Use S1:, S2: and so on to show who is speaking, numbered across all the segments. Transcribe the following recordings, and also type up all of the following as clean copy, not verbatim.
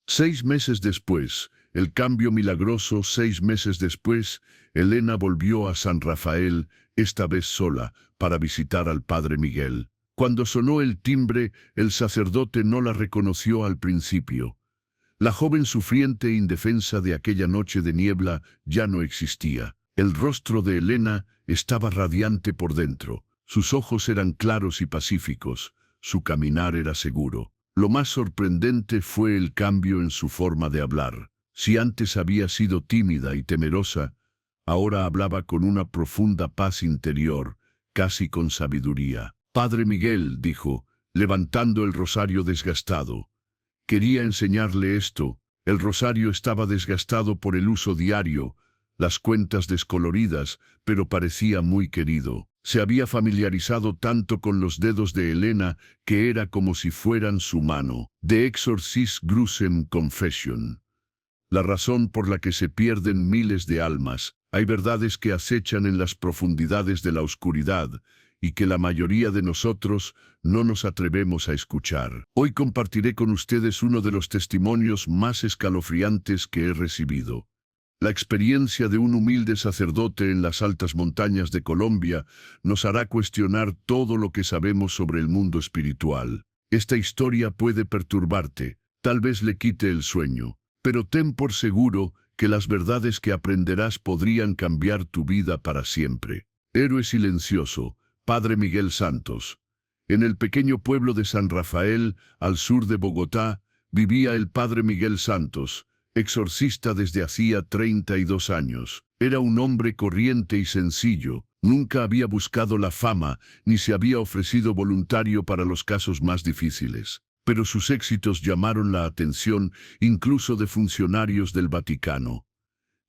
S1: 6 meses después, el cambio milagroso. 6 meses después, Elena volvió a San Rafael, esta vez sola, para visitar al padre Miguel. Cuando sonó el timbre, el sacerdote no la reconoció al principio. La joven sufriente e indefensa de aquella noche de niebla ya no existía. El rostro de Elena estaba radiante por dentro. Sus ojos eran claros y pacíficos. Su caminar era seguro. Lo más sorprendente fue el cambio en su forma de hablar. Si antes había sido tímida y temerosa, ahora hablaba con una profunda paz interior, casi con sabiduría. «Padre Miguel», dijo, levantando el rosario desgastado. Quería enseñarle esto. El rosario estaba desgastado por el uso diario, las cuentas descoloridas, pero parecía muy querido. Se había familiarizado tanto con los dedos de Elena que era como si fueran su mano. The Exorcist Gruesome Confession. La razón por la que se pierden miles de almas. Hay verdades que acechan en las profundidades de la oscuridad y que la mayoría de nosotros no nos atrevemos a escuchar. Hoy compartiré con ustedes uno de los testimonios más escalofriantes que he recibido. La experiencia de un humilde sacerdote en las altas montañas de Colombia nos hará cuestionar todo lo que sabemos sobre el mundo espiritual. Esta historia puede perturbarte, tal vez le quite el sueño, pero ten por seguro que las verdades que aprenderás podrían cambiar tu vida para siempre. Héroe silencioso, Padre Miguel Santos. En el pequeño pueblo de San Rafael, al sur de Bogotá, vivía el Padre Miguel Santos, exorcista desde hacía 32 años. Era un hombre corriente y sencillo. Nunca había buscado la fama, ni se había ofrecido voluntario para los casos más difíciles. Pero sus éxitos llamaron la atención incluso de funcionarios del Vaticano.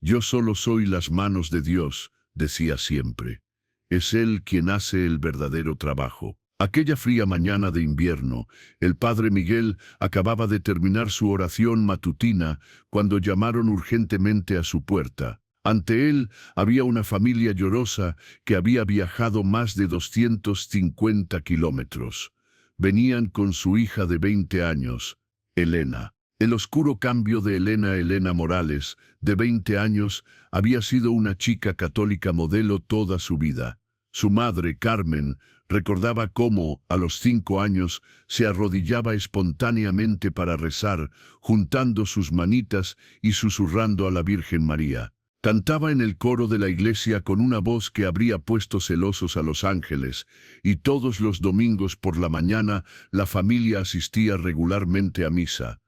S1: «Yo solo soy las manos de Dios», decía siempre. «Es Él quien hace el verdadero trabajo». Aquella fría mañana de invierno, el padre Miguel acababa de terminar su oración matutina cuando llamaron urgentemente a su puerta. Ante él había una familia llorosa que había viajado más de 250 kilómetros. Venían con su hija de 20 años, Elena. El oscuro cambio de Elena Morales, de 20 años, había sido una chica católica modelo toda su vida. Su madre, Carmen, recordaba cómo, a los 5 años, se arrodillaba espontáneamente para rezar, juntando sus manitas y susurrando a la Virgen María. Cantaba en el coro de la iglesia con una voz que habría puesto celosos a los ángeles, y todos los domingos por la mañana la familia asistía regularmente a misa.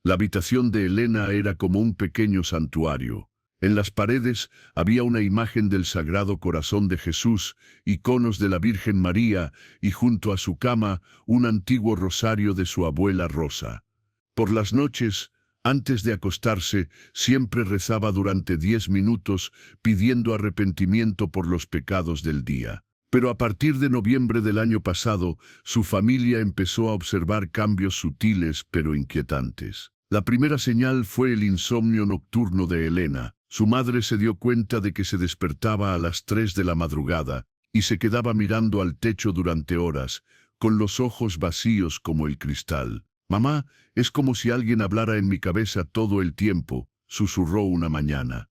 S1: La habitación de Elena era como un pequeño santuario. En las paredes había una imagen del Sagrado Corazón de Jesús, iconos de la Virgen María y junto a su cama un antiguo rosario de su abuela Rosa. Por las noches, antes de acostarse, siempre rezaba durante 10 minutos pidiendo arrepentimiento por los pecados del día. Pero a partir de noviembre del año pasado, su familia empezó a observar cambios sutiles pero inquietantes. La primera señal fue el insomnio nocturno de Elena. Su madre se dio cuenta de que se despertaba a las 3 de la madrugada y se quedaba mirando al techo durante horas, con los ojos vacíos como el cristal. «Mamá, es como si alguien hablara en mi cabeza todo el tiempo», susurró una mañana.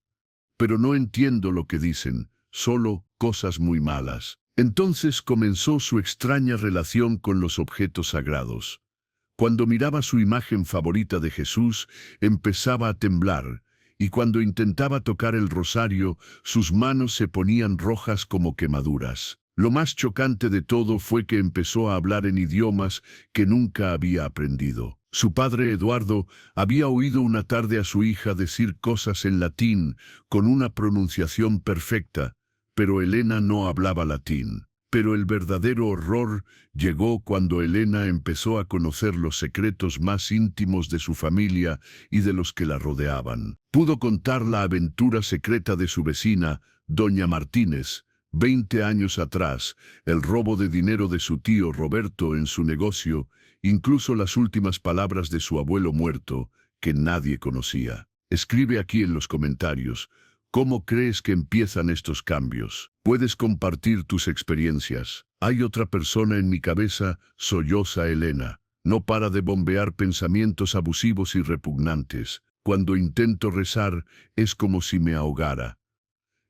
S1: «Pero no entiendo lo que dicen, solo cosas muy malas». Entonces comenzó su extraña relación con los objetos sagrados. Cuando miraba su imagen favorita de Jesús, empezaba a temblar, y cuando intentaba tocar el rosario, sus manos se ponían rojas como quemaduras. Lo más chocante de todo fue que empezó a hablar en idiomas que nunca había aprendido. Su padre Eduardo había oído una tarde a su hija decir cosas en latín, con una pronunciación perfecta, pero Elena no hablaba latín. Pero el verdadero horror llegó cuando Elena empezó a conocer los secretos más íntimos de su familia y de los que la rodeaban. Pudo contar la aventura secreta de su vecina, doña Martínez, 20 años atrás, el robo de dinero de su tío Roberto en su negocio, incluso las últimas palabras de su abuelo muerto, que nadie conocía. Escribe aquí en los comentarios, ¿cómo crees que empiezan estos cambios? Puedes compartir tus experiencias. Hay otra persona en mi cabeza, solloza Elena. No para de bombear pensamientos abusivos y repugnantes. Cuando intento rezar, es como si me ahogara.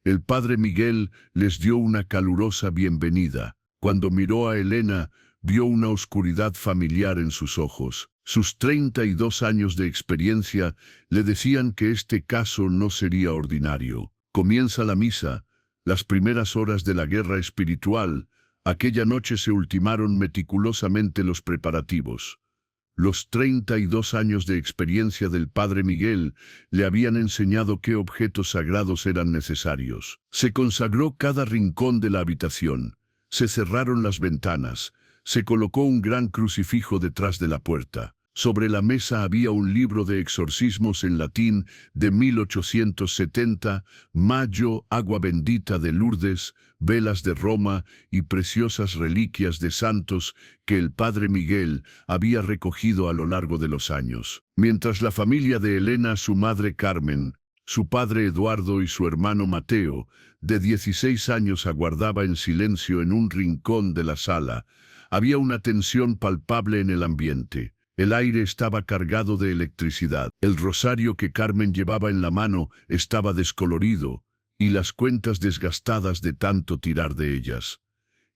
S1: El padre Miguel les dio una calurosa bienvenida. Cuando miró a Elena, vio una oscuridad familiar en sus ojos. Sus 32 años de experiencia le decían que este caso no sería ordinario. Comienza la misa, las primeras horas de la guerra espiritual. Aquella noche se ultimaron meticulosamente los preparativos. Los 32 años de experiencia del padre Miguel le habían enseñado qué objetos sagrados eran necesarios. Se consagró cada rincón de la habitación, se cerraron las ventanas, se colocó un gran crucifijo detrás de la puerta. Sobre la mesa había un libro de exorcismos en latín de 1870, Mayo, agua bendita de Lourdes, velas de Roma y preciosas reliquias de santos que el padre Miguel había recogido a lo largo de los años. Mientras la familia de Elena, su madre Carmen, su padre Eduardo y su hermano Mateo, de 16 años, aguardaba en silencio en un rincón de la sala, había una tensión palpable en el ambiente. El aire estaba cargado de electricidad. El rosario que Carmen llevaba en la mano estaba descolorido y las cuentas desgastadas de tanto tirar de ellas.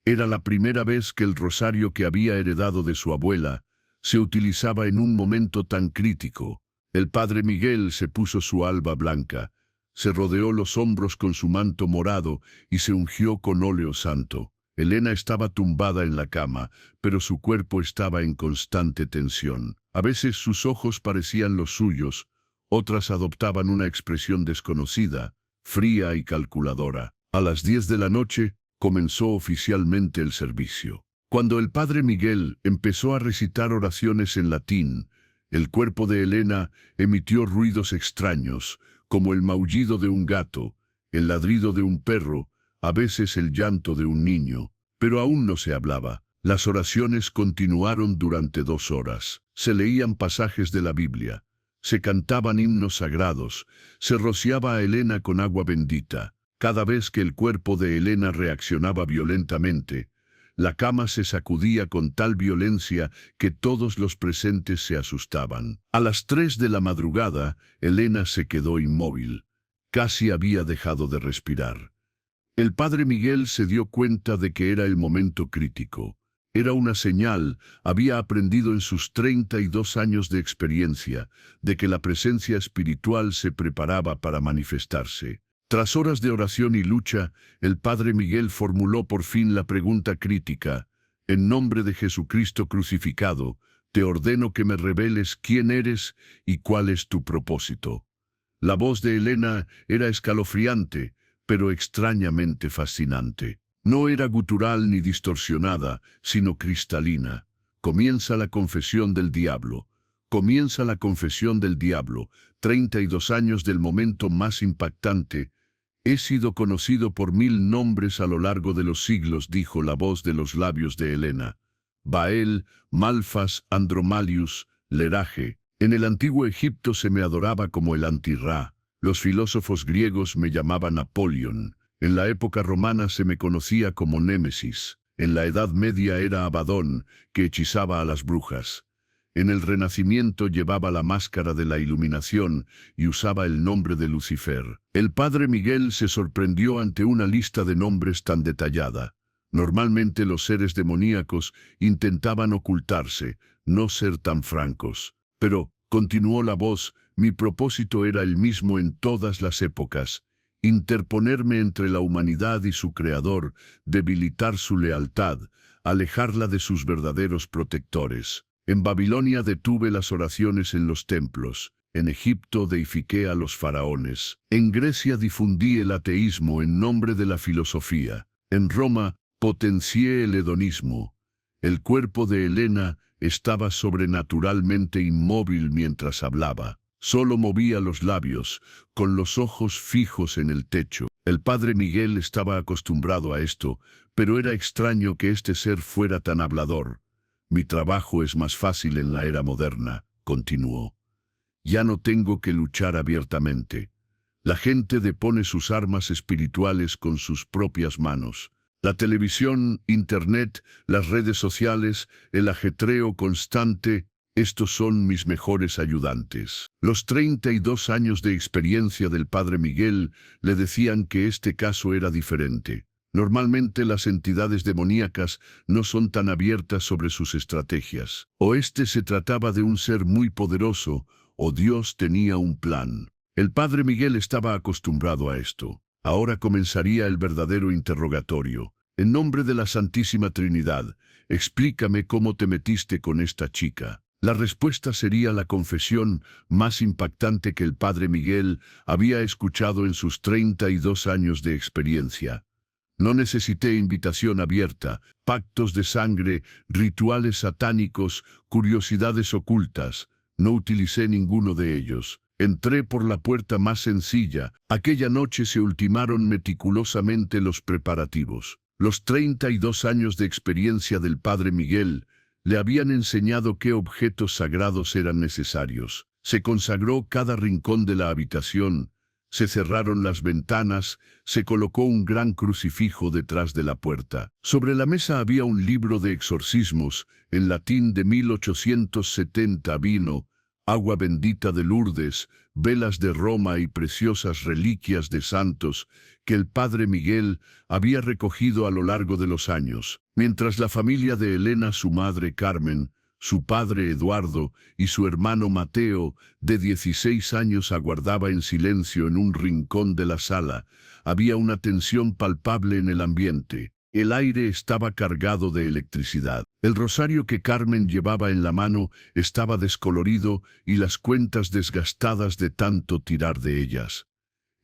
S1: Era la primera vez que el rosario que había heredado de su abuela se utilizaba en un momento tan crítico. El padre Miguel se puso su alba blanca, se rodeó los hombros con su manto morado y se ungió con óleo santo. Elena estaba tumbada en la cama, pero su cuerpo estaba en constante tensión. A veces sus ojos parecían los suyos, otras adoptaban una expresión desconocida, fría y calculadora. A las 10 de la noche comenzó oficialmente el servicio. Cuando el padre Miguel empezó a recitar oraciones en latín, el cuerpo de Elena emitió ruidos extraños, como el maullido de un gato, el ladrido de un perro, a veces el llanto de un niño, pero aún no se hablaba. Las oraciones continuaron durante 2 horas. Se leían pasajes de la Biblia, se cantaban himnos sagrados, se rociaba a Elena con agua bendita. Cada vez que el cuerpo de Elena reaccionaba violentamente, la cama se sacudía con tal violencia que todos los presentes se asustaban. A las 3 de la madrugada, Elena se quedó inmóvil. Casi había dejado de respirar. El padre Miguel se dio cuenta de que era el momento crítico. Era una señal, había aprendido en sus 32 años de experiencia, de que la presencia espiritual se preparaba para manifestarse. Tras horas de oración y lucha, el padre Miguel formuló por fin la pregunta crítica: en nombre de Jesucristo crucificado, te ordeno que me reveles quién eres y cuál es tu propósito. La voz de Elena era escalofriante, pero extrañamente fascinante. No era gutural ni distorsionada, sino cristalina. Comienza la confesión del diablo. Comienza la confesión del diablo. 32 años del momento más impactante. He sido conocido por 1000 nombres a lo largo de los siglos, dijo la voz de los labios de Elena. Baal, Malfas, Andromalius, Leraje. En el antiguo Egipto se me adoraba como el Anti-Ra. Los filósofos griegos me llamaban Apolión. En la época romana se me conocía como Némesis. En la Edad Media era Abadón, que hechizaba a las brujas. En el Renacimiento llevaba la máscara de la iluminación y usaba el nombre de Lucifer. El padre Miguel se sorprendió ante una lista de nombres tan detallada. Normalmente los seres demoníacos intentaban ocultarse, no ser tan francos. Pero, continuó la voz, mi propósito era el mismo en todas las épocas: interponerme entre la humanidad y su Creador, debilitar su lealtad, alejarla de sus verdaderos protectores. En Babilonia detuve las oraciones en los templos, en Egipto deifiqué a los faraones, en Grecia difundí el ateísmo en nombre de la filosofía, en Roma potencié el hedonismo. El cuerpo de Elena estaba sobrenaturalmente inmóvil mientras hablaba. Solo movía los labios, con los ojos fijos en el techo. El padre Miguel estaba acostumbrado a esto, pero era extraño que este ser fuera tan hablador. Mi trabajo es más fácil en la era moderna, continuó. Ya no tengo que luchar abiertamente. La gente depone sus armas espirituales con sus propias manos. La televisión, internet, las redes sociales, el ajetreo constante, estos son mis mejores ayudantes. Los 32 años de experiencia del padre Miguel le decían que este caso era diferente. Normalmente las entidades demoníacas no son tan abiertas sobre sus estrategias. O este se trataba de un ser muy poderoso, o Dios tenía un plan. El padre Miguel estaba acostumbrado a esto. Ahora comenzaría el verdadero interrogatorio. En nombre de la Santísima Trinidad, explícame cómo te metiste con esta chica. La respuesta sería la confesión más impactante que el padre Miguel había escuchado en sus 32 años de experiencia. No necesité invitación abierta, pactos de sangre, rituales satánicos, curiosidades ocultas. No utilicé ninguno de ellos. Entré por la puerta más sencilla. Aquella noche se ultimaron meticulosamente los preparativos. Los 32 años de experiencia del padre Miguel le habían enseñado qué objetos sagrados eran necesarios. Se consagró cada rincón de la habitación, se cerraron las ventanas, se colocó un gran crucifijo detrás de la puerta. Sobre la mesa había un libro de exorcismos, en latín de 1870, vino, agua bendita de Lourdes, velas de Roma y preciosas reliquias de santos que el padre Miguel había recogido a lo largo de los años, mientras la familia de Elena, su madre Carmen, su padre Eduardo y su hermano Mateo, de 16 años, aguardaba en silencio en un rincón de la sala. Había una tensión palpable en el ambiente. El aire estaba cargado de electricidad. El rosario que Carmen llevaba en la mano estaba descolorido y las cuentas desgastadas de tanto tirar de ellas.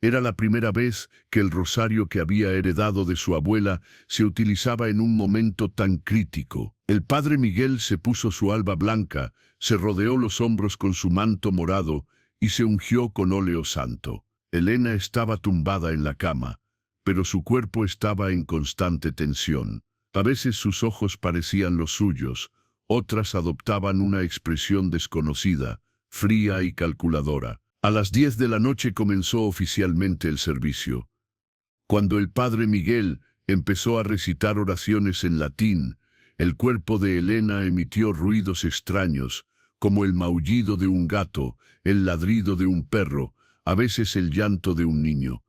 S1: Era la primera vez que el rosario que había heredado de su abuela se utilizaba en un momento tan crítico. El padre Miguel se puso su alba blanca, se rodeó los hombros con su manto morado y se ungió con óleo santo. Elena estaba tumbada en la cama, pero su cuerpo estaba en constante tensión. A veces sus ojos parecían los suyos, otras adoptaban una expresión desconocida, fría y calculadora. A las 10 de la noche comenzó oficialmente el servicio. Cuando el padre Miguel empezó a recitar oraciones en latín, el cuerpo de Elena emitió ruidos extraños, como el maullido de un gato, el ladrido de un perro, a veces el llanto de un niño.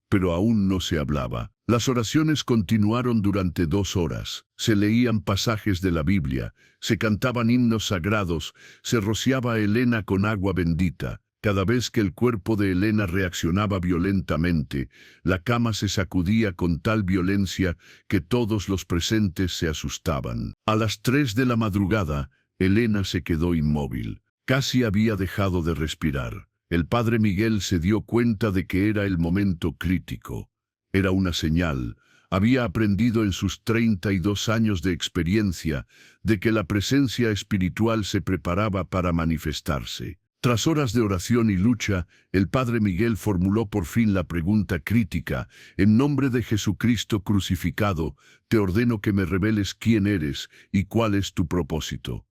S1: Pero aún no se hablaba. Las oraciones continuaron durante 2 horas. Se leían pasajes de la Biblia, se cantaban himnos sagrados, se rociaba a Elena con agua bendita. Cada vez que el cuerpo de Elena reaccionaba violentamente, la cama se sacudía con tal violencia que todos los presentes se asustaban. A las 3 de la madrugada, Elena se quedó inmóvil. Casi había dejado de respirar. El padre Miguel se dio cuenta de que era el momento crítico. Era una señal. Había aprendido en sus 32 años de experiencia de que la presencia espiritual se preparaba para manifestarse. Tras horas de oración y lucha, el padre Miguel formuló por fin la pregunta crítica: en nombre de Jesucristo crucificado, te ordeno que me reveles quién eres y cuál es tu propósito.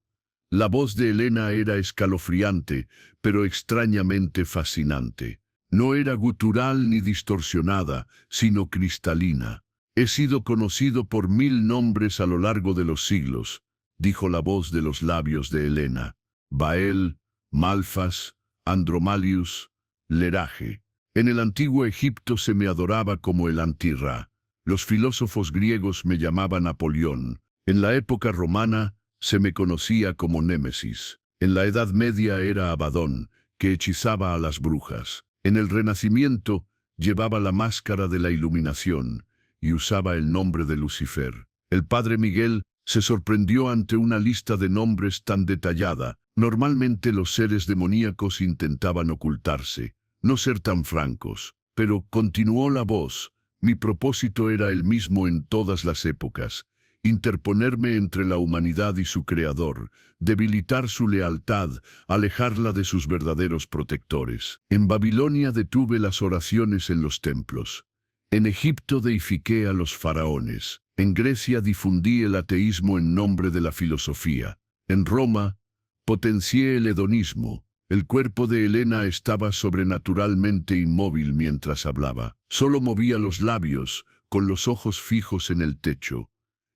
S1: La voz de Elena era escalofriante, pero extrañamente fascinante. No era gutural ni distorsionada, sino cristalina. He sido conocido por 1000 nombres a lo largo de los siglos, dijo la voz de los labios de Elena. Baal, Malfas, Andromalius, Leraje. En el antiguo Egipto se me adoraba como el Antirra. Los filósofos griegos me llamaban Apolión. En la época romana se me conocía como Némesis. En la Edad Media era Abadón, que hechizaba a las brujas. En el Renacimiento llevaba la máscara de la iluminación y usaba el nombre de Lucifer. El padre Miguel se sorprendió ante una lista de nombres tan detallada. Normalmente los seres demoníacos intentaban ocultarse, no ser tan francos. Pero continuó la voz: mi propósito era el mismo en todas las épocas: interponerme entre la humanidad y su creador, debilitar su lealtad, alejarla de sus verdaderos protectores. En Babilonia detuve las oraciones en los templos. En Egipto deifiqué a los faraones. En Grecia difundí el ateísmo en nombre de la filosofía. En Roma potencié el hedonismo. El cuerpo de Elena estaba sobrenaturalmente inmóvil mientras hablaba. Solo movía los labios, con los ojos fijos en el techo.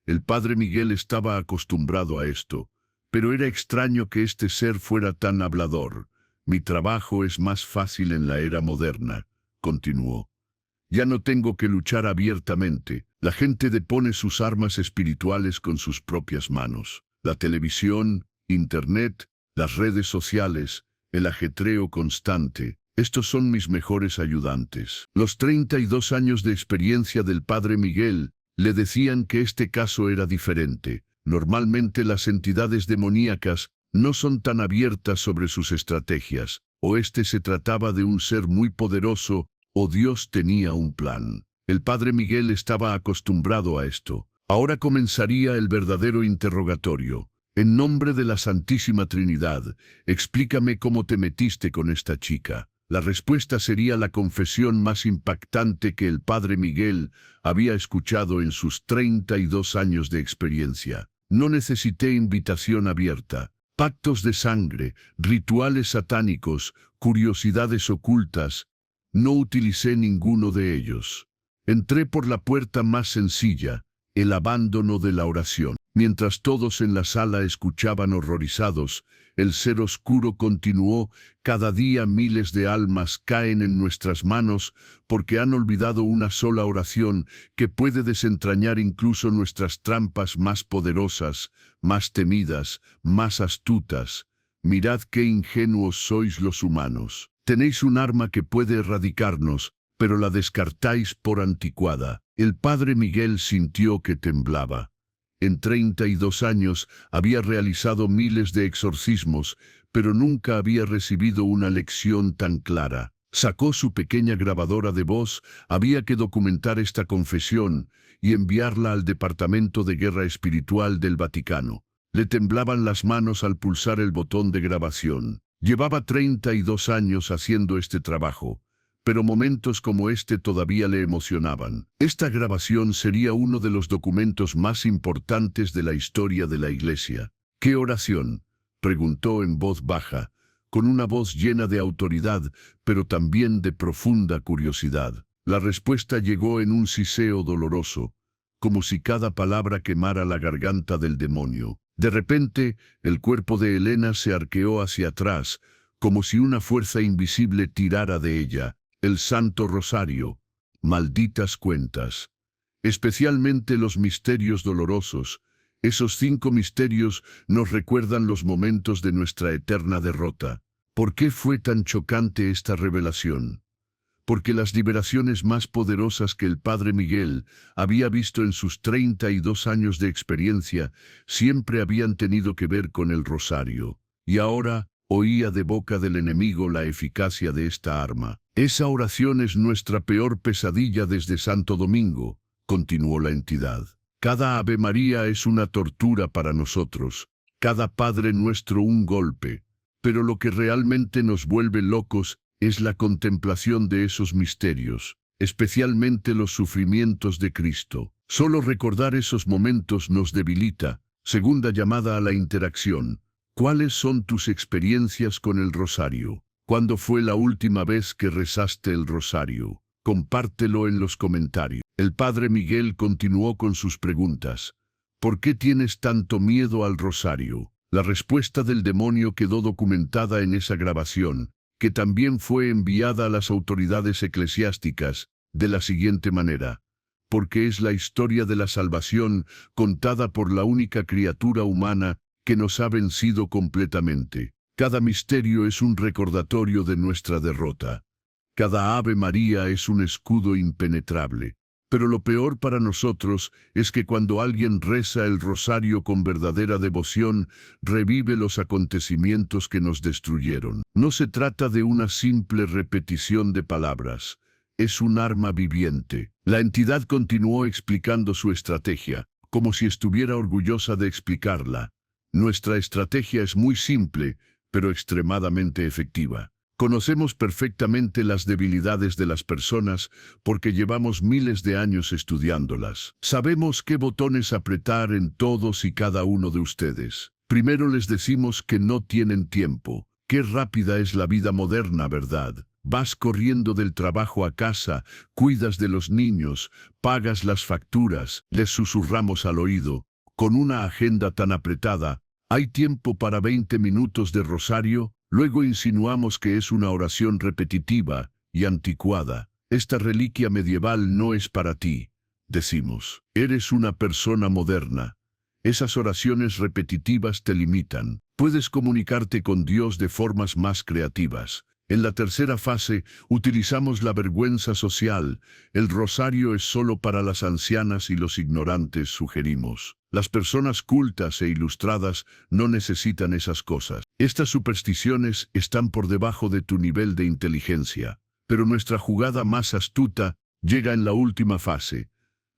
S1: El padre Miguel estaba acostumbrado a esto, pero era extraño que este ser fuera tan hablador. Mi trabajo es más fácil en la era moderna, continuó. Ya no tengo que luchar abiertamente. La gente depone sus armas espirituales con sus propias manos. La televisión, Internet, las redes sociales, el ajetreo constante. Estos son mis mejores ayudantes. Los 32 años de experiencia del padre Miguel le decían que este caso era diferente. Normalmente las entidades demoníacas no son tan abiertas sobre sus estrategias, o se trataba de un ser muy poderoso, o Dios tenía un plan. El padre Miguel estaba acostumbrado a esto. Ahora comenzaría el verdadero interrogatorio. En nombre de la Santísima Trinidad, explícame cómo te metiste con esta chica. La respuesta sería la confesión más impactante que el padre Miguel había escuchado en sus 32 años de experiencia. No necesité invitación abierta. Pactos de sangre, rituales satánicos, curiosidades ocultas. No utilicé ninguno de ellos. Entré por la puerta más sencilla, el abandono de la oración. Mientras todos en la sala escuchaban horrorizados, el ser oscuro continuó: cada día miles de almas caen en nuestras manos porque han olvidado una sola oración que puede desentrañar incluso nuestras trampas más poderosas, más temidas, más astutas. Mirad qué ingenuos sois los humanos. Tenéis un arma que puede erradicarnos, pero la descartáis por anticuada. El padre Miguel sintió que temblaba. En 32 años había realizado miles de exorcismos, pero nunca había recibido una lección tan clara. Sacó su pequeña grabadora de voz. Había que documentar esta confesión y enviarla al Departamento de Guerra Espiritual del Vaticano. Le temblaban las manos al pulsar el botón de grabación. Llevaba 32 años haciendo este trabajo, pero momentos como este todavía le emocionaban. Esta grabación sería uno de los documentos más importantes de la historia de la Iglesia. ¿Qué oración?, preguntó en voz baja, con una voz llena de autoridad, pero también de profunda curiosidad. La respuesta llegó en un siseo doloroso, como si cada palabra quemara la garganta del demonio. De repente, el cuerpo de Elena se arqueó hacia atrás, como si una fuerza invisible tirara de ella. El Santo Rosario. Malditas cuentas. Especialmente los misterios dolorosos. Esos 5 misterios nos recuerdan los momentos de nuestra eterna derrota. ¿Por qué fue tan chocante esta revelación? Porque las liberaciones más poderosas que el padre Miguel había visto en sus 32 años de experiencia siempre habían tenido que ver con el rosario. Y ahora oía de boca del enemigo la eficacia de esta arma. Esa oración es nuestra peor pesadilla desde Santo Domingo, continuó la entidad. Cada Ave María es una tortura para nosotros, cada Padre Nuestro un golpe, pero lo que realmente nos vuelve locos es la contemplación de esos misterios, especialmente los sufrimientos de Cristo. Solo recordar esos momentos nos debilita. Segunda llamada a la interacción. ¿Cuáles son tus experiencias con el rosario? ¿Cuándo fue la última vez que rezaste el rosario? Compártelo en los comentarios. El padre Miguel continuó con sus preguntas. ¿Por qué tienes tanto miedo al rosario? La respuesta del demonio quedó documentada en esa grabación, que también fue enviada a las autoridades eclesiásticas, de la siguiente manera: porque es la historia de la salvación contada por la única criatura humana que nos ha vencido completamente. Cada misterio es un recordatorio de nuestra derrota. Cada Ave María es un escudo impenetrable. Pero lo peor para nosotros es que cuando alguien reza el rosario con verdadera devoción, revive los acontecimientos que nos destruyeron. No se trata de una simple repetición de palabras. Es un arma viviente. La entidad continuó explicando su estrategia, como si estuviera orgullosa de explicarla. Nuestra estrategia es muy simple, pero extremadamente efectiva. Conocemos perfectamente las debilidades de las personas porque llevamos miles de años estudiándolas. Sabemos qué botones apretar en todos y cada uno de ustedes. Primero les decimos que no tienen tiempo. Qué rápida es la vida moderna, ¿verdad? Vas corriendo del trabajo a casa, cuidas de los niños, pagas las facturas, les susurramos al oído. Con una agenda tan apretada, ¿hay tiempo para 20 minutos de rosario? Luego insinuamos que es una oración repetitiva y anticuada. Esta reliquia medieval no es para ti, decimos. Eres una persona moderna. Esas oraciones repetitivas te limitan. Puedes comunicarte con Dios de formas más creativas. En la tercera fase, utilizamos la vergüenza social. El rosario es solo para las ancianas y los ignorantes, sugerimos. Las personas cultas e ilustradas no necesitan esas cosas. Estas supersticiones están por debajo de tu nivel de inteligencia. Pero nuestra jugada más astuta llega en la última fase.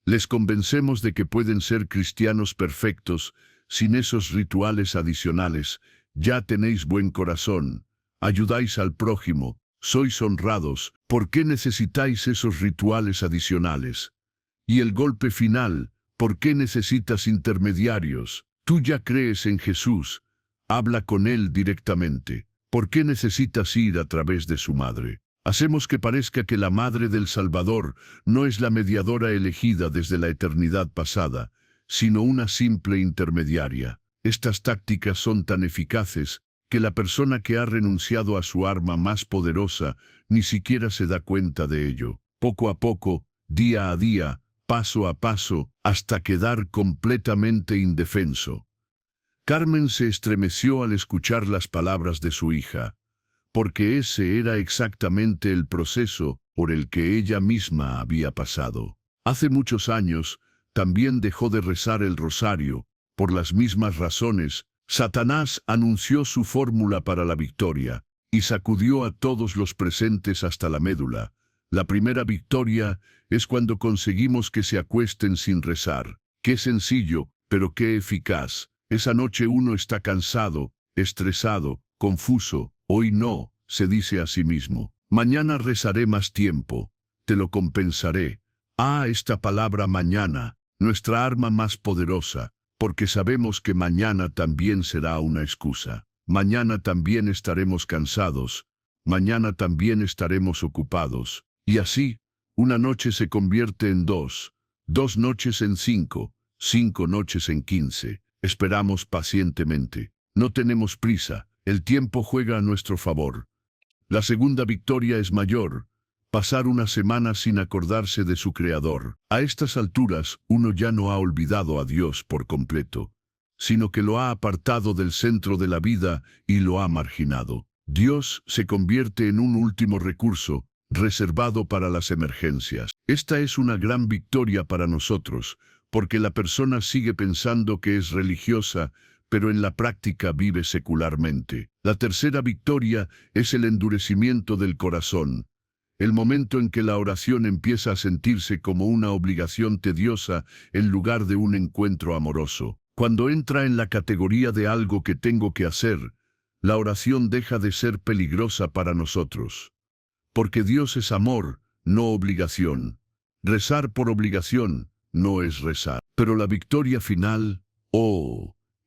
S1: Les convencemos de que pueden ser cristianos perfectos, sin esos rituales adicionales. Ya tenéis buen corazón. Ayudáis al prójimo, sois honrados, ¿por qué necesitáis esos rituales adicionales? Y el golpe final, ¿por qué necesitas intermediarios? Tú ya crees en Jesús, habla con Él directamente. ¿Por qué necesitas ir a través de su madre? Hacemos que parezca que la madre del Salvador no es la mediadora elegida desde la eternidad pasada, sino una simple intermediaria. Estas tácticas son tan eficaces que la persona que ha renunciado a su arma más poderosa ni siquiera se da cuenta de ello. Poco a poco, día a día, paso a paso, hasta quedar completamente indefenso. Carmen se estremeció al escuchar las palabras de su hija, porque ese era exactamente el proceso por el que ella misma había pasado. Hace muchos años, también dejó de rezar el rosario, por las mismas razones. Satanás anunció su fórmula para la victoria y sacudió a todos los presentes hasta la médula. La primera victoria es cuando conseguimos que se acuesten sin rezar. Qué sencillo, pero qué eficaz. Esa noche uno está cansado, estresado, confuso. Hoy no, se dice a sí mismo. Mañana rezaré más tiempo. Te lo compensaré. Esta palabra mañana, nuestra arma más poderosa. Porque sabemos que mañana también será una excusa. Mañana también estaremos cansados. Mañana también estaremos ocupados. Y así, una noche se convierte en dos noches en 5 noches en 15. Esperamos pacientemente. No tenemos prisa. El tiempo juega a nuestro favor. La segunda victoria es mayor. Pasar una semana sin acordarse de su Creador. A estas alturas, uno ya no ha olvidado a Dios por completo, sino que lo ha apartado del centro de la vida y lo ha marginado. Dios se convierte en un último recurso, reservado para las emergencias. Esta es una gran victoria para nosotros, porque la persona sigue pensando que es religiosa, pero en la práctica vive secularmente. La tercera victoria es el endurecimiento del corazón. El momento en que la oración empieza a sentirse como una obligación tediosa en lugar de un encuentro amoroso. Cuando entra en la categoría de algo que tengo que hacer, la oración deja de ser peligrosa para nosotros. Porque Dios es amor, no obligación. Rezar por obligación no es rezar. Pero la victoria final,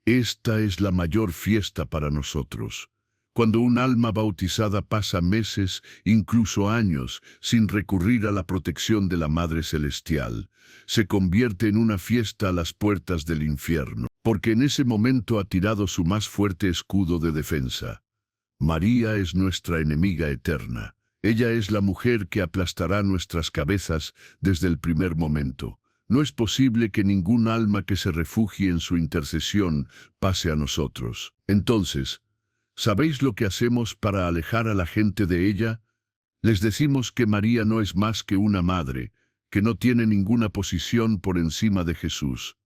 S1: esta es la mayor fiesta para nosotros. Cuando un alma bautizada pasa meses, incluso años, sin recurrir a la protección de la Madre Celestial, se convierte en una fiesta a las puertas del infierno, porque en ese momento ha tirado su más fuerte escudo de defensa. María es nuestra enemiga eterna. Ella es la mujer que aplastará nuestras cabezas desde el primer momento. No es posible que ningún alma que se refugie en su intercesión pase a nosotros. Entonces, ¿sabéis lo que hacemos para alejar a la gente de ella? Les decimos que María no es más que una madre, que no tiene ninguna posición por encima de Jesús.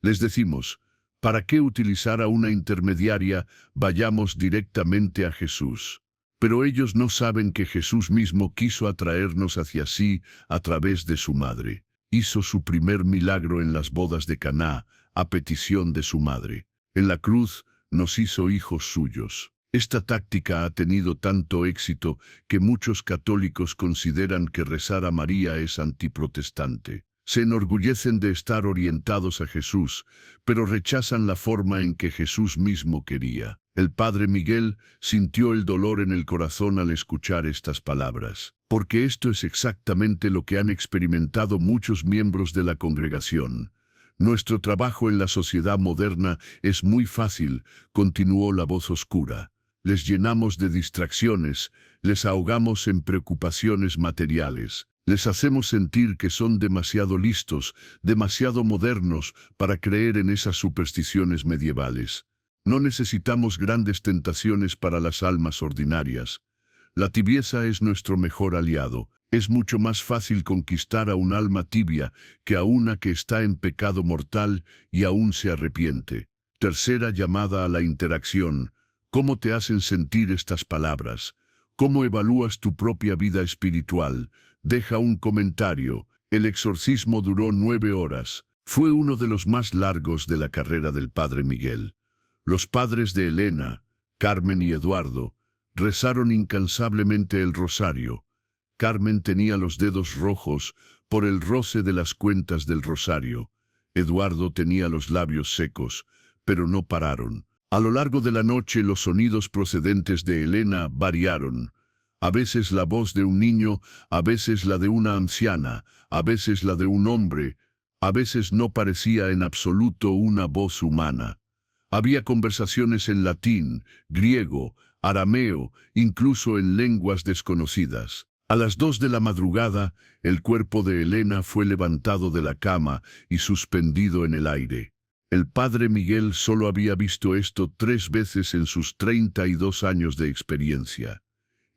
S1: Les decimos, ¿para qué utilizar a una intermediaria? Vayamos directamente a Jesús. Pero ellos no saben que Jesús mismo quiso atraernos hacia sí a través de su madre. Hizo su primer milagro en las bodas de Caná, a petición de su madre. En la cruz nos hizo hijos suyos. Esta táctica ha tenido tanto éxito que muchos católicos consideran que rezar a María es antiprotestante. Se enorgullecen de estar orientados a Jesús, pero rechazan la forma en que Jesús mismo quería. El padre Miguel sintió el dolor en el corazón al escuchar estas palabras, porque esto es exactamente lo que han experimentado muchos miembros de la congregación. Nuestro trabajo en la sociedad moderna es muy fácil, continuó la voz oscura. Les llenamos de distracciones, les ahogamos en preocupaciones materiales, les hacemos sentir que son demasiado listos, demasiado modernos para creer en esas supersticiones medievales. No necesitamos grandes tentaciones para las almas ordinarias. La tibieza es nuestro mejor aliado. Es mucho más fácil conquistar a un alma tibia que a una que está en pecado mortal y aún se arrepiente. Tercera llamada a la interacción. ¿Cómo te hacen sentir estas palabras? ¿Cómo evalúas tu propia vida espiritual? Deja un comentario. El exorcismo duró 9 horas. Fue uno de los más largos de la carrera del padre Miguel. Los padres de Elena, Carmen y Eduardo, rezaron incansablemente el rosario. Carmen tenía los dedos rojos por el roce de las cuentas del rosario. Eduardo tenía los labios secos, pero no pararon. A lo largo de la noche los sonidos procedentes de Elena variaron. A veces la voz de un niño, a veces la de una anciana, a veces la de un hombre, a veces no parecía en absoluto una voz humana. Había conversaciones en latín, griego, arameo, incluso en lenguas desconocidas. A las 2 de la madrugada, el cuerpo de Elena fue levantado de la cama y suspendido en el aire. El padre Miguel solo había visto esto 3 veces en sus 32 años de experiencia.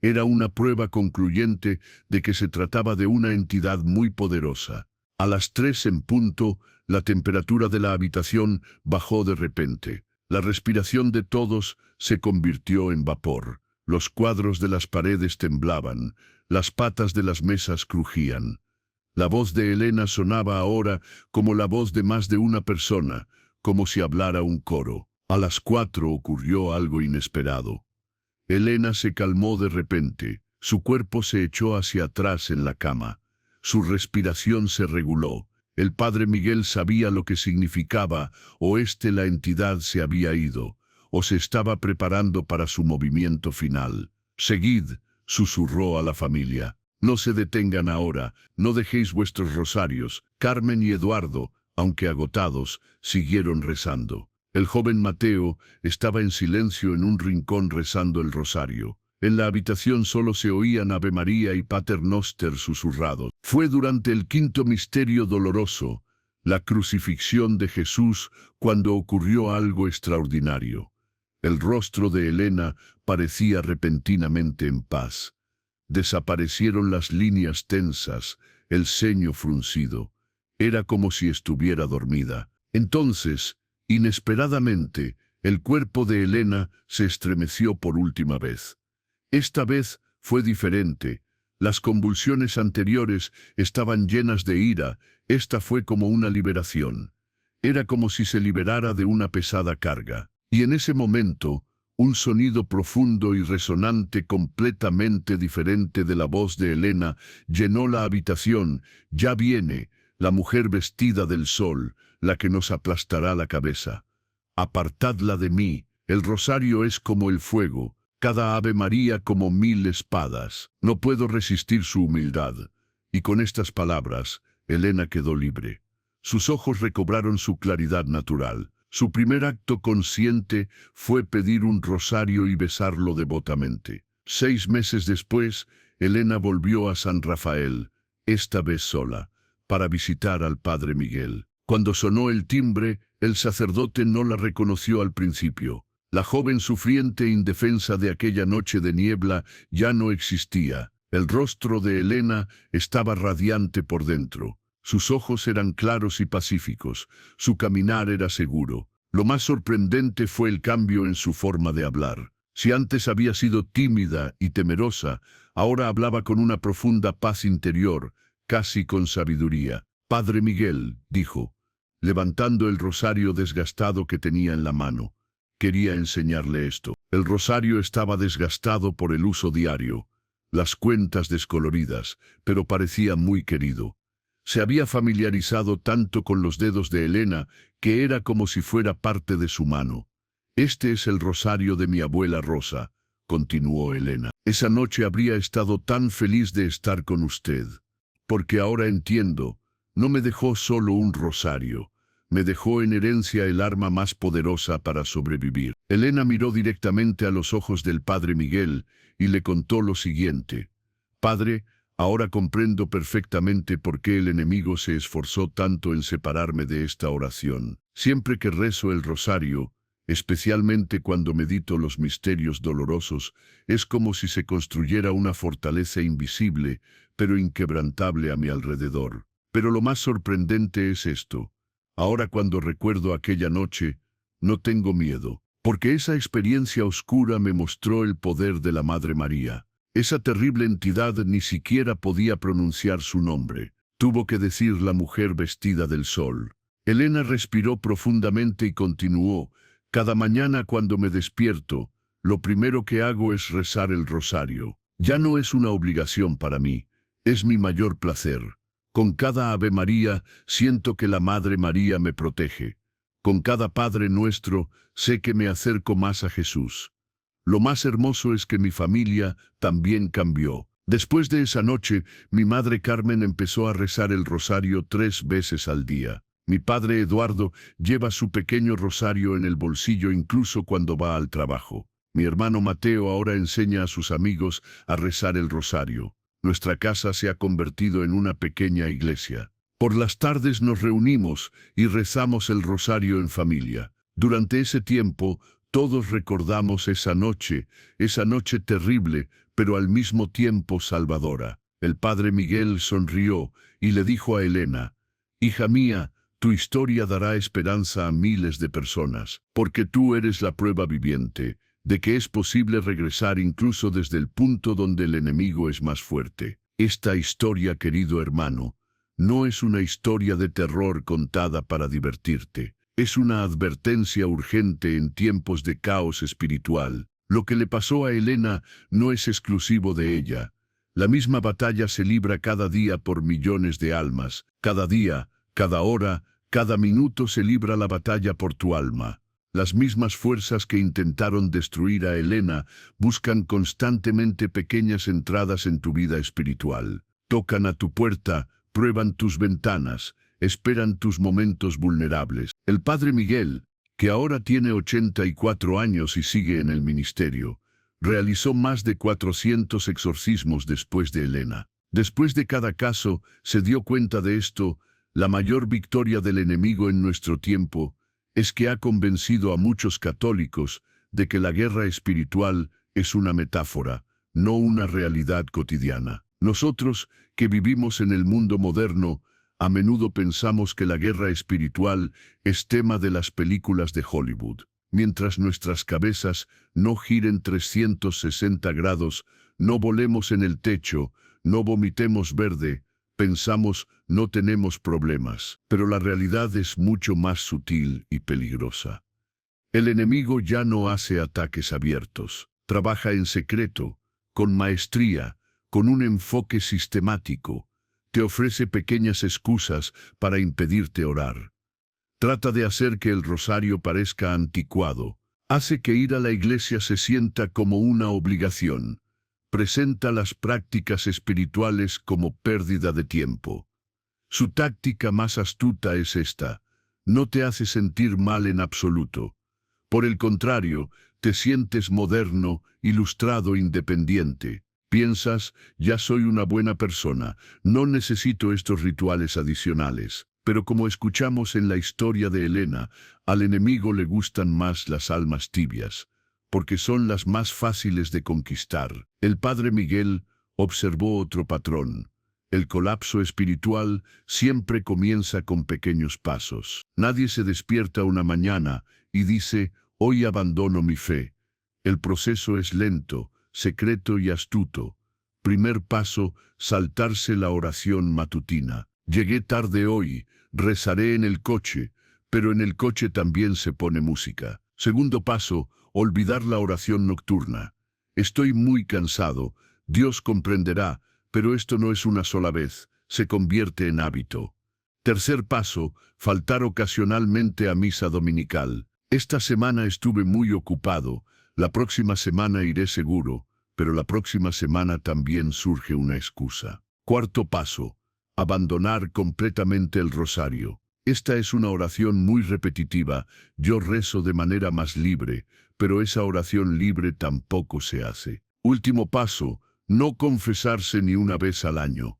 S1: Era una prueba concluyente de que se trataba de una entidad muy poderosa. A las 3 en punto, la temperatura de la habitación bajó de repente. La respiración de todos se convirtió en vapor. Los cuadros de las paredes temblaban, las patas de las mesas crujían. La voz de Elena sonaba ahora como la voz de más de una persona, como si hablara un coro. A las 4 ocurrió algo inesperado. Elena se calmó de repente, su cuerpo se echó hacia atrás en la cama. Su respiración se reguló. El padre Miguel sabía lo que significaba, o la entidad se había ido, o se estaba preparando para su movimiento final. «Seguid», susurró a la familia. «No se detengan ahora, no dejéis vuestros rosarios». Carmen y Eduardo, aunque agotados, siguieron rezando. El joven Mateo estaba en silencio en un rincón rezando el rosario. En la habitación solo se oían Ave María y Pater Noster susurrados. Fue durante el 5.º misterio doloroso, la crucifixión de Jesús, cuando ocurrió algo extraordinario. El rostro de Elena parecía repentinamente en paz. Desaparecieron las líneas tensas, el ceño fruncido. Era como si estuviera dormida. Entonces, inesperadamente, el cuerpo de Elena se estremeció por última vez. Esta vez fue diferente. Las convulsiones anteriores estaban llenas de ira, esta fue como una liberación. Era como si se liberara de una pesada carga. Y en ese momento, un sonido profundo y resonante completamente diferente de la voz de Elena llenó la habitación. «Ya viene, la mujer vestida del sol, la que nos aplastará la cabeza. Apartadla de mí, el rosario es como el fuego. Cada Ave María como 1000 espadas. No puedo resistir su humildad». Y con estas palabras, Elena quedó libre. Sus ojos recobraron su claridad natural. Su primer acto consciente fue pedir un rosario y besarlo devotamente. 6 meses después, Elena volvió a San Rafael, esta vez sola, para visitar al padre Miguel. Cuando sonó el timbre, el sacerdote no la reconoció al principio. La joven sufriente e indefensa de aquella noche de niebla ya no existía. El rostro de Elena estaba radiante por dentro. Sus ojos eran claros y pacíficos. Su caminar era seguro. Lo más sorprendente fue el cambio en su forma de hablar. Si antes había sido tímida y temerosa, ahora hablaba con una profunda paz interior, casi con sabiduría. «Padre Miguel», dijo, levantando el rosario desgastado que tenía en la mano. Quería enseñarle esto. El rosario estaba desgastado por el uso diario, las cuentas descoloridas, pero parecía muy querido. Se había familiarizado tanto con los dedos de Elena que era como si fuera parte de su mano. Este es el rosario de mi abuela Rosa, continuó Elena. Esa noche habría estado tan feliz de estar con usted. Porque ahora entiendo, no me dejó solo un rosario, me dejó en herencia el arma más poderosa para sobrevivir. Elena miró directamente a los ojos del padre Miguel y le contó lo siguiente. Padre, ahora comprendo perfectamente por qué el enemigo se esforzó tanto en separarme de esta oración. Siempre que rezo el rosario, especialmente cuando medito los misterios dolorosos, es como si se construyera una fortaleza invisible, pero inquebrantable a mi alrededor. Pero lo más sorprendente es esto. Ahora cuando recuerdo aquella noche, no tengo miedo, porque esa experiencia oscura me mostró el poder de la Madre María. Esa terrible entidad ni siquiera podía pronunciar su nombre. Tuvo que decir la mujer vestida del sol. Elena respiró profundamente y continuó. Cada mañana cuando me despierto, lo primero que hago es rezar el rosario. Ya no es una obligación para mí, es mi mayor placer. Con cada Ave María siento que la Madre María me protege. Con cada Padre Nuestro sé que me acerco más a Jesús. Lo más hermoso es que mi familia también cambió. Después de esa noche, mi madre Carmen empezó a rezar el rosario 3 veces al día. Mi padre Eduardo lleva su pequeño rosario en el bolsillo incluso cuando va al trabajo. Mi hermano Mateo ahora enseña a sus amigos a rezar el rosario. Nuestra casa se ha convertido en una pequeña iglesia. Por las tardes nos reunimos y rezamos el rosario en familia. Durante ese tiempo, todos recordamos esa noche terrible, pero al mismo tiempo salvadora. El padre Miguel sonrió y le dijo a Elena, «Hija mía, tu historia dará esperanza a miles de personas, porque tú eres la prueba viviente de que es posible regresar incluso desde el punto donde el enemigo es más fuerte. Esta historia, querido hermano, no es una historia de terror contada para divertirte. Es una advertencia urgente en tiempos de caos espiritual. Lo que le pasó a Elena no es exclusivo de ella. La misma batalla se libra cada día por millones de almas. Cada día, cada hora, cada minuto se libra la batalla por tu alma. Las mismas fuerzas que intentaron destruir a Elena buscan constantemente pequeñas entradas en tu vida espiritual. Tocan a tu puerta, prueban tus ventanas, esperan tus momentos vulnerables. El padre Miguel, que ahora tiene 84 años y sigue en el ministerio, realizó más de 400 exorcismos después de Elena. Después de cada caso, se dio cuenta de esto. La mayor victoria del enemigo en nuestro tiempo es que ha convencido a muchos católicos de que la guerra espiritual es una metáfora, no una realidad cotidiana. Nosotros, que vivimos en el mundo moderno, a menudo pensamos que la guerra espiritual es tema de las películas de Hollywood. Mientras nuestras cabezas no giren 360 grados, no volemos en el techo, no vomitemos verde, pensamos, no tenemos problemas, pero la realidad es mucho más sutil y peligrosa. El enemigo ya no hace ataques abiertos, trabaja en secreto, con maestría, con un enfoque sistemático. Te ofrece pequeñas excusas para impedirte orar. Trata de hacer que el rosario parezca anticuado. Hace que ir a la iglesia se sienta como una obligación. Presenta las prácticas espirituales como pérdida de tiempo. Su táctica más astuta es esta: no te hace sentir mal en absoluto. Por el contrario, te sientes moderno, ilustrado, independiente. Piensas, ya soy una buena persona, no necesito estos rituales adicionales. Pero como escuchamos en la historia de Elena, al enemigo le gustan más las almas tibias, porque son las más fáciles de conquistar. El padre Miguel observó otro patrón. El colapso espiritual siempre comienza con pequeños pasos. Nadie se despierta una mañana y dice, hoy abandono mi fe. El proceso es lento, secreto y astuto. Primer paso, saltarse la oración matutina. Llegué tarde hoy, rezaré en el coche, pero en el coche también se pone música. Segundo paso, olvidar la oración nocturna. Estoy muy cansado, Dios comprenderá, pero esto no es una sola vez, se convierte en hábito. Tercer paso, faltar ocasionalmente a misa dominical. Esta semana estuve muy ocupado, la próxima semana iré seguro, pero la próxima semana también surge una excusa. Cuarto paso, abandonar completamente el rosario. Esta es una oración muy repetitiva, yo rezo de manera más libre, pero esa oración libre tampoco se hace. Último paso, no confesarse ni una vez al año.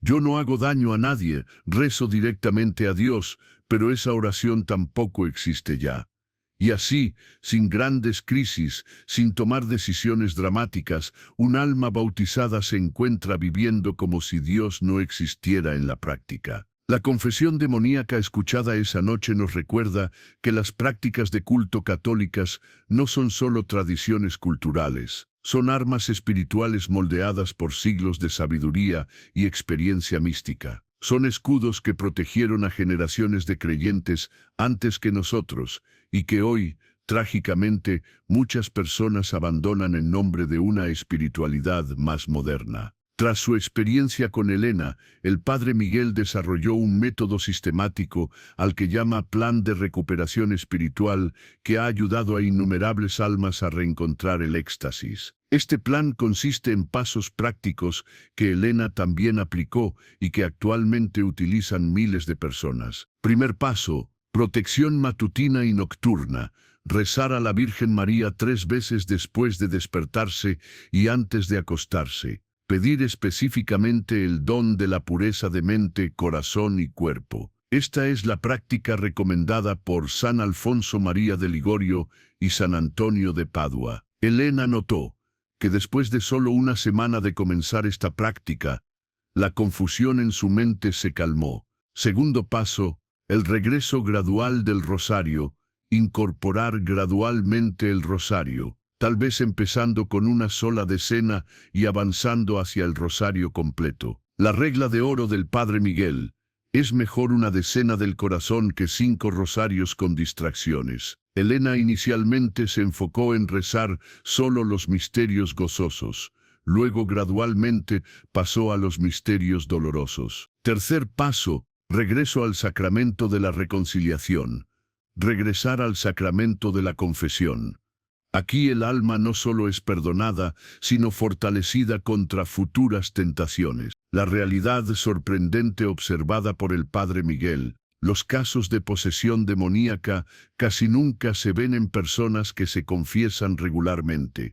S1: Yo no hago daño a nadie, rezo directamente a Dios, pero esa oración tampoco existe ya. Y así, sin grandes crisis, sin tomar decisiones dramáticas, un alma bautizada se encuentra viviendo como si Dios no existiera en la práctica. La confesión demoníaca escuchada esa noche nos recuerda que las prácticas de culto católicas no son solo tradiciones culturales, son armas espirituales moldeadas por siglos de sabiduría y experiencia mística. Son escudos que protegieron a generaciones de creyentes antes que nosotros, y que hoy, trágicamente, muchas personas abandonan en nombre de una espiritualidad más moderna. Tras su experiencia con Elena, el padre Miguel desarrolló un método sistemático al que llama Plan de Recuperación Espiritual, que ha ayudado a innumerables almas a reencontrar el éxtasis. Este plan consiste en pasos prácticos que Elena también aplicó y que actualmente utilizan miles de personas. Primer paso, protección matutina y nocturna. Rezar a la Virgen María 3 veces después de despertarse y antes de acostarse. Pedir específicamente el don de la pureza de mente, corazón y cuerpo. Esta es la práctica recomendada por San Alfonso María de Ligorio y San Antonio de Padua. Elena notó que después de solo una semana de comenzar esta práctica, la confusión en su mente se calmó. Segundo paso, el regreso gradual del rosario, incorporar gradualmente el rosario, tal vez empezando con una sola decena y avanzando hacia el rosario completo. La regla de oro del Padre Miguel: es mejor una decena del corazón que 5 rosarios con distracciones. Elena inicialmente se enfocó en rezar solo los misterios gozosos, luego gradualmente pasó a los misterios dolorosos. Tercer paso, regreso al sacramento de la reconciliación. Regresar al sacramento de la confesión. Aquí el alma no solo es perdonada, sino fortalecida contra futuras tentaciones. La realidad sorprendente observada por el Padre Miguel: los casos de posesión demoníaca casi nunca se ven en personas que se confiesan regularmente.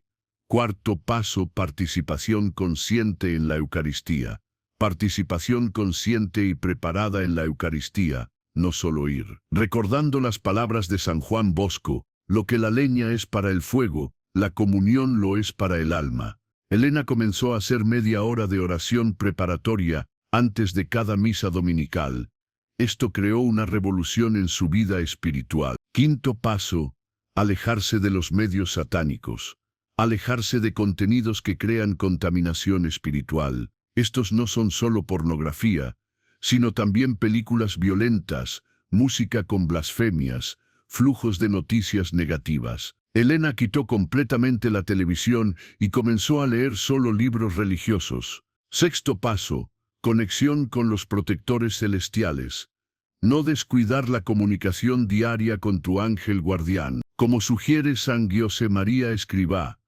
S1: Cuarto paso, participación consciente en la Eucaristía. Participación consciente y preparada en la Eucaristía, no solo ir. Recordando las palabras de San Juan Bosco: lo que la leña es para el fuego, la comunión lo es para el alma. Elena comenzó a hacer media hora de oración preparatoria antes de cada misa dominical. Esto creó una revolución en su vida espiritual. Quinto paso, alejarse de los medios satánicos. Alejarse de contenidos que crean contaminación espiritual. Estos no son solo pornografía, sino también películas violentas, música con blasfemias, flujos de noticias negativas. Elena quitó completamente la televisión y comenzó a leer solo libros religiosos. Sexto paso, conexión con los protectores celestiales. No descuidar la comunicación diaria con tu ángel guardián. Como sugiere San José María Escrivá,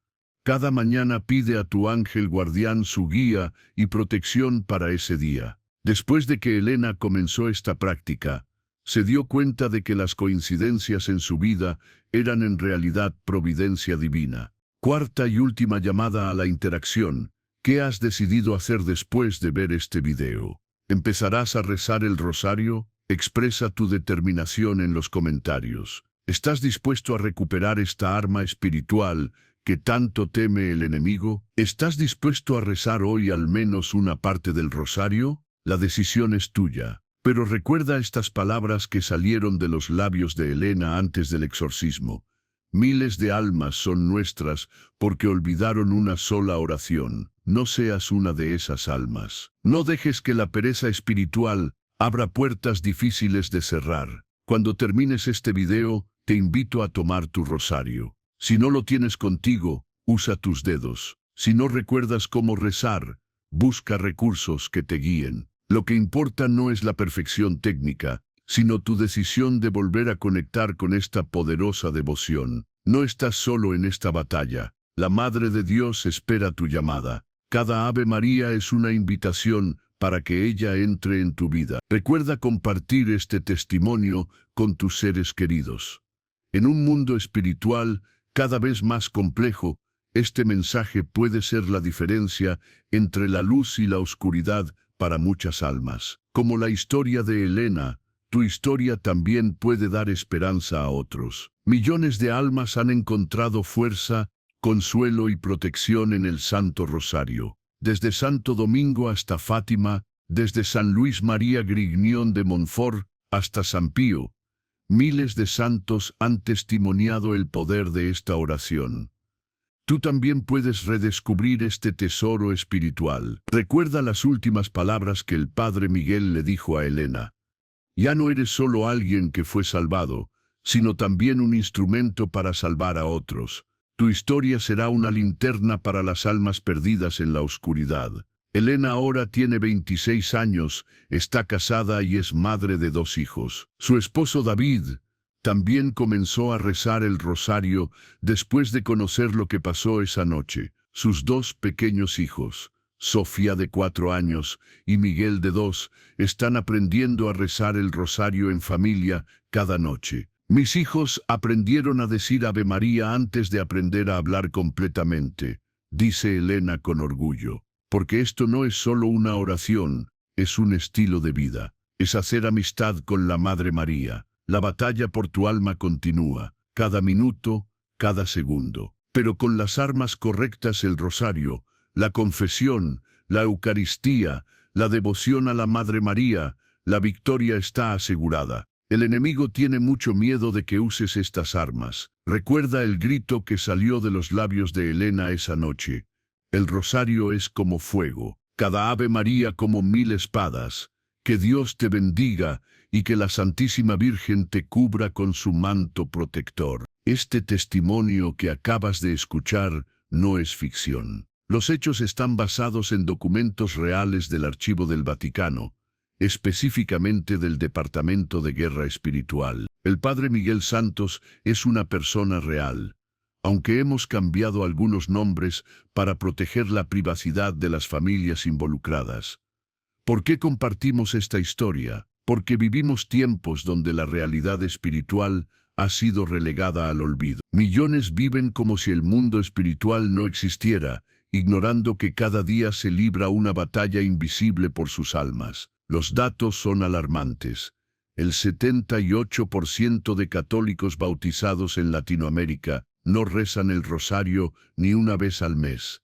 S1: cada mañana pide a tu ángel guardián su guía y protección para ese día. Después de que Elena comenzó esta práctica, se dio cuenta de que las coincidencias en su vida eran en realidad providencia divina. Cuarta y última llamada a la interacción. ¿Qué has decidido hacer después de ver este video? ¿Empezarás a rezar el rosario? Expresa tu determinación en los comentarios. ¿Estás dispuesto a recuperar esta arma espiritual que tanto teme el enemigo? ¿Estás dispuesto a rezar hoy al menos una parte del rosario? La decisión es tuya. Pero recuerda estas palabras que salieron de los labios de Elena antes del exorcismo. Miles de almas son nuestras porque olvidaron una sola oración. No seas una de esas almas. No dejes que la pereza espiritual abra puertas difíciles de cerrar. Cuando termines este video, te invito a tomar tu rosario. Si no lo tienes contigo, usa tus dedos. Si no recuerdas cómo rezar, busca recursos que te guíen. Lo que importa no es la perfección técnica, sino tu decisión de volver a conectar con esta poderosa devoción. No estás solo en esta batalla. La Madre de Dios espera tu llamada. Cada Ave María es una invitación para que ella entre en tu vida. Recuerda compartir este testimonio con tus seres queridos. En un mundo espiritual cada vez más complejo, este mensaje puede ser la diferencia entre la luz y la oscuridad para muchas almas. Como la historia de Elena, tu historia también puede dar esperanza a otros. Millones de almas han encontrado fuerza, consuelo y protección en el Santo Rosario. Desde Santo Domingo hasta Fátima, desde San Luis María Grignion de Montfort hasta San Pío, miles de santos han testimoniado el poder de esta oración. Tú también puedes redescubrir este tesoro espiritual. Recuerda las últimas palabras que el Padre Miguel le dijo a Elena. Ya no eres solo alguien que fue salvado, sino también un instrumento para salvar a otros. Tu historia será una linterna para las almas perdidas en la oscuridad. Elena ahora tiene 26 años, está casada y es madre de 2 hijos. Su esposo David también comenzó a rezar el rosario después de conocer lo que pasó esa noche. Sus 2 pequeños hijos, Sofía de 4 años y Miguel de 2, están aprendiendo a rezar el rosario en familia cada noche. Mis hijos aprendieron a decir Ave María antes de aprender a hablar completamente, dice Elena con orgullo, porque esto no es solo una oración, es un estilo de vida, es hacer amistad con la Madre María. La batalla por tu alma continúa, cada minuto, cada segundo, pero con las armas correctas: el rosario, la confesión, la Eucaristía, la devoción a la Madre María, la victoria está asegurada. El enemigo tiene mucho miedo de que uses estas armas. Recuerda el grito que salió de los labios de Elena esa noche. El rosario es como fuego, cada Ave María como 1000 espadas. Que Dios te bendiga y que la Santísima Virgen te cubra con su manto protector. Este testimonio que acabas de escuchar no es ficción. Los hechos están basados en documentos reales del Archivo del Vaticano, específicamente del Departamento de Guerra Espiritual. El Padre Miguel Santos es una persona real, aunque hemos cambiado algunos nombres para proteger la privacidad de las familias involucradas. ¿Por qué compartimos esta historia? Porque vivimos tiempos donde la realidad espiritual ha sido relegada al olvido. Millones viven como si el mundo espiritual no existiera, ignorando que cada día se libra una batalla invisible por sus almas. Los datos son alarmantes. El 78% de católicos bautizados en Latinoamérica no rezan el rosario ni una vez al mes.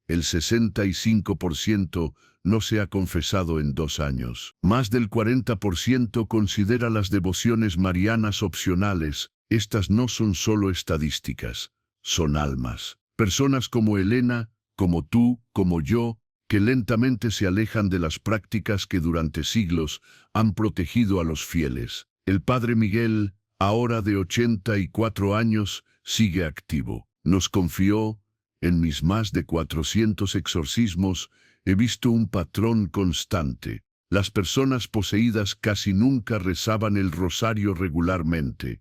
S1: El 65% no se ha confesado en 2 años. Más del 40% considera las devociones marianas opcionales. Estas no son solo estadísticas, son almas. Personas como Elena, como tú, como yo, que lentamente se alejan de las prácticas que durante siglos han protegido a los fieles. El Padre Miguel, ahora de 84 años, sigue activo. Nos confió: en mis más de 400 exorcismos, he visto un patrón constante. Las personas poseídas casi nunca rezaban el rosario regularmente.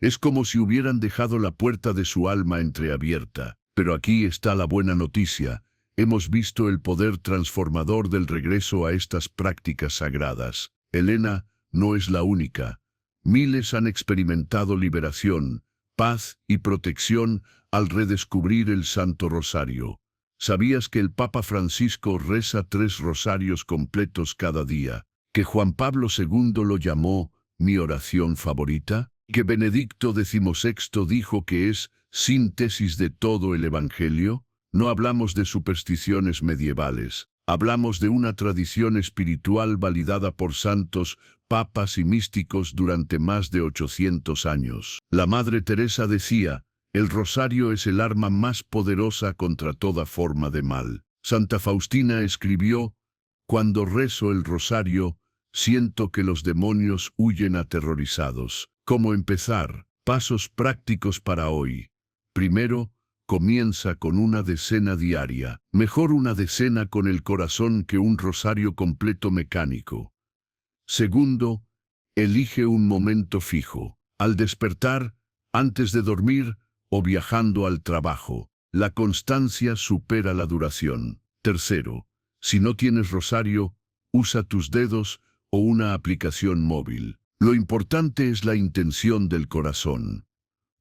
S1: Es como si hubieran dejado la puerta de su alma entreabierta. Pero aquí está la buena noticia. Hemos visto el poder transformador del regreso a estas prácticas sagradas. Elena no es la única. Miles han experimentado liberación, paz y protección al redescubrir el Santo Rosario. ¿Sabías que el Papa Francisco reza 3 rosarios completos cada día? ¿Que Juan Pablo II lo llamó mi oración favorita? ¿Que Benedicto XVI dijo que es síntesis de todo el Evangelio? No hablamos de supersticiones medievales. Hablamos de una tradición espiritual validada por santos, papas y místicos durante más de 800 años. La Madre Teresa decía: el rosario es el arma más poderosa contra toda forma de mal. Santa Faustina escribió: cuando rezo el rosario, siento que los demonios huyen aterrorizados. ¿Cómo empezar? Pasos prácticos para hoy. Primero, comienza con una decena diaria. Mejor una decena con el corazón que un rosario completo mecánico. Segundo, Elige un momento fijo. Al despertar, antes de dormir o viajando al trabajo. La constancia supera la duración. Tercero, si no tienes rosario, usa tus dedos o una aplicación móvil. Lo importante es la intención del corazón.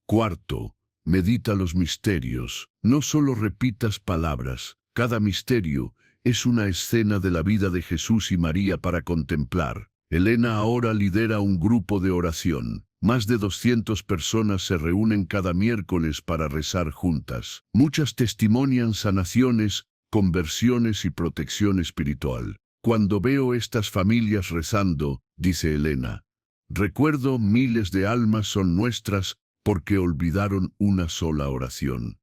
S1: Cuarto, medita los misterios. No solo repitas palabras. Cada misterio es una escena de la vida de Jesús y María para contemplar. Elena ahora lidera un grupo de oración. Más de 200 personas se reúnen cada miércoles para rezar juntas. Muchas testimonian sanaciones, conversiones y protección espiritual. Cuando veo estas familias rezando, dice Elena, recuerdo miles de almas son nuestras porque olvidaron una sola oración.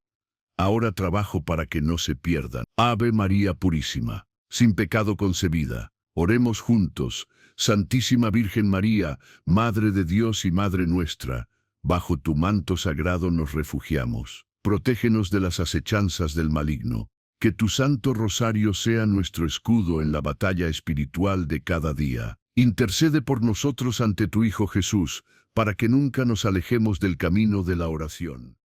S1: Ahora trabajo para que no se pierdan. Ave María Purísima, sin pecado concebida. Oremos juntos. Santísima Virgen María, Madre de Dios y Madre nuestra, bajo tu manto sagrado nos refugiamos. Protégenos de las acechanzas del maligno. Que tu Santo Rosario sea nuestro escudo en la batalla espiritual de cada día. Intercede por nosotros ante tu Hijo Jesús, para que nunca nos alejemos del camino de la oración.